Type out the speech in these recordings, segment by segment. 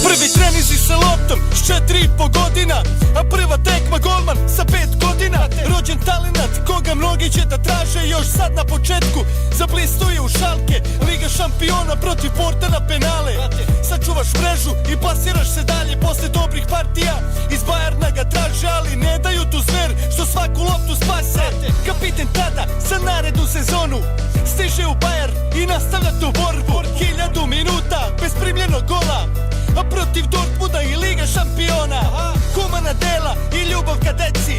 Prvi trenizi sa loptom s 4,5 godina, a prva tekma golman sa 5 godina. Rođen talenat koga mnogi će da traže još sad na početku. Zablistuje u Šalke, Liga šampiona protiv Porta na penale. Sačuvaš mrežu i plasiraš se dalje posle dobrih partija. Iz Bajerna ga traže, ali ne daju tu zver što svaku loptu spase. Kapiten tada za narednu sezonu stiže u Bajer i nastavlja tu borbu. 1000 minuta bez primljenog gola, a protiv Dortmunda i Liga šampiona. Humana dela i ljubav ka deci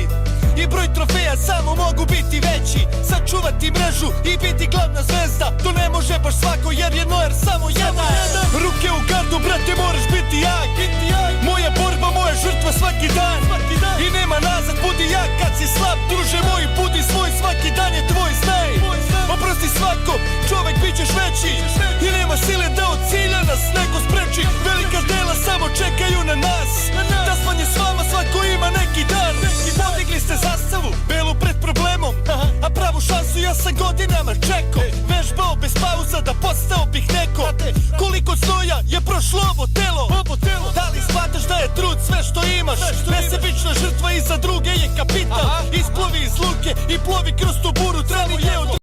i broj trofeja samo mogu biti veći. Sačuvati mrežu i biti glavna zvezda, to ne može baš svako jer je Neuer samo jedan. Ruke u gardu, brate, moraš biti jak. Moja borba, moja žrtva svaki dan. I nema nazad, budi jak kad si slab. Druže moj, budi svoj, svaki dan je tvoj, znaj. Oprosti svako, čovek bit ćeš veći. I nema sile da od cilja nas neko spreči. Velika dela samo čekaju na nas, da smanje s vama svako ima neki dar. Podigli ste zastavu, belu pred problemom, a pravu šansu ja sam godinama čekao. Vežbao bez pauza da postao bih neko. Koliko znoja je prošlo ovo telo. Da li shvataš da je trud sve što imaš? Nesebična žrtva i za druge je kapital. Isplovi iz luke i plovi kroz tu buru. Travo je od